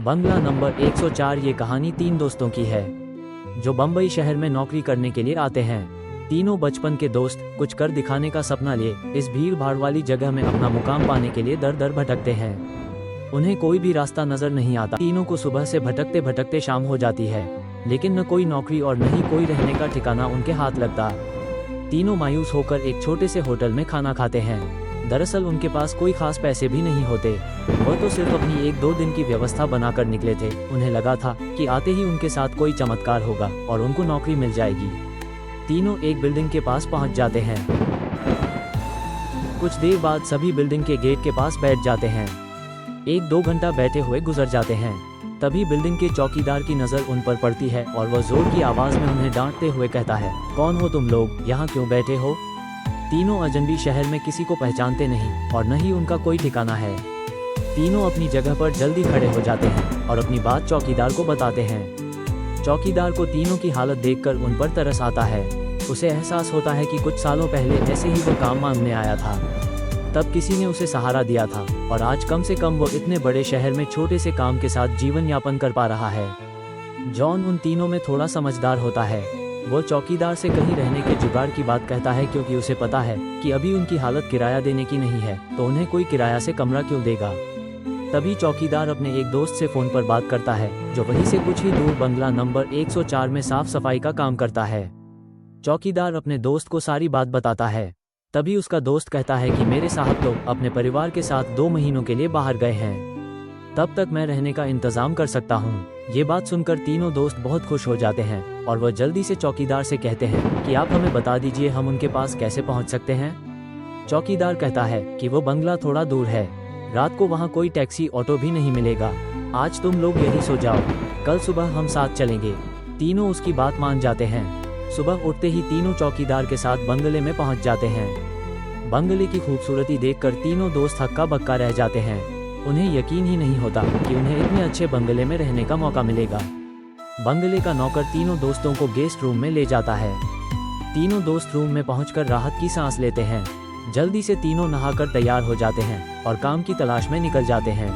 बंगला number 104। ये कहानी तीन दोस्तों की है जो बम्बई शहर में नौकरी करने के लिए आते हैं। तीनों बचपन के दोस्त कुछ कर दिखाने का सपना लिए इस भीड़ भाड़ वाली जगह में अपना मुकाम पाने के लिए दर दर भटकते हैं। उन्हें कोई भी रास्ता नजर नहीं आता। तीनों को सुबह से भटकते भटकते शाम हो जाती है, लेकिन न कोई नौकरी और न ही कोई रहने का ठिकाना उनके हाथ लगता। तीनों मायूस होकर एक छोटे से होटल में खाना खाते हैं। दरअसल उनके पास कोई खास पैसे भी नहीं होते। वह तो सिर्फ अपनी 1-2 दिन की व्यवस्था बनाकर निकले थे। उन्हें लगा था कि आते ही उनके साथ कोई चमत्कार होगा और उनको नौकरी मिल जाएगी। तीनों एक बिल्डिंग के पास पहुंच जाते हैं। कुछ देर बाद सभी बिल्डिंग के गेट के पास बैठ जाते हैं। 1-2 घंटा बैठे हुए गुजर जाते हैं। तभी बिल्डिंग के चौकीदार की नज़र उन पर पड़ती है और वह जोर की आवाज़ में उन्हें डांटते हुए कहता है, कौन हो तुम लोग, यहाँ क्यों बैठे हो? तीनों अजनबी शहर में किसी को पहचानते नहीं और न ही उनका कोई ठिकाना है। तीनों अपनी जगह पर जल्दी खड़े हो जाते हैं और अपनी बात चौकीदार को बताते हैं। चौकीदार को तीनों की हालत देखकर उन पर तरस आता है। उसे एहसास होता है कि कुछ सालों पहले ऐसे ही वो काम मांगने आया था। तब किसी ने उसे सहारा दिया था और आज कम से कम वो इतने बड़े शहर में छोटे से काम के साथ जीवन यापन कर पा रहा है। जॉन उन तीनों में थोड़ा समझदार होता है। वो चौकीदार से कहीं रहने के जुगाड़ की बात कहता है, क्योंकि उसे पता है कि अभी उनकी हालत किराया देने की नहीं है, तो उन्हें कोई किराया से कमरा क्यों देगा। तभी चौकीदार अपने एक दोस्त से फ़ोन पर बात करता है जो वहीं से कुछ ही दूर बंगला नंबर 104 में साफ सफाई का काम करता है। चौकीदार अपने दोस्त को सारी बात बताता है। तभी उसका दोस्त कहता है कि मेरे साहब तो अपने परिवार के साथ 2 महीनों के लिए बाहर गए हैं, तब तक मैं रहने का इंतजाम कर सकता हूँ। ये बात सुनकर तीनों दोस्त बहुत खुश हो जाते हैं और वह जल्दी से चौकीदार से कहते हैं कि आप हमें बता दीजिए हम उनके पास कैसे पहुँच सकते हैं। चौकीदार कहता है कि वो बंगला थोड़ा दूर है, रात को वहाँ कोई टैक्सी ऑटो भी नहीं मिलेगा। आज तुम लोग यहीं सो जाओ, कल सुबह हम साथ चलेंगे। तीनों उसकी बात मान जाते हैं। सुबह उठते ही तीनों चौकीदार के साथ बंगले में पहुँच जाते हैं। बंगले की खूबसूरती देखकर तीनों दोस्त हक्का बक्का रह जाते हैं। उन्हें यकीन ही नहीं होता कि उन्हें इतने अच्छे बंगले में रहने का मौका मिलेगा। बंगले का नौकर तीनों दोस्तों को गेस्ट रूम में ले जाता है। तीनों दोस्त रूम में पहुंचकर राहत की सांस लेते हैं। जल्दी से तीनों नहाकर तैयार हो जाते हैं और काम की तलाश में निकल जाते हैं।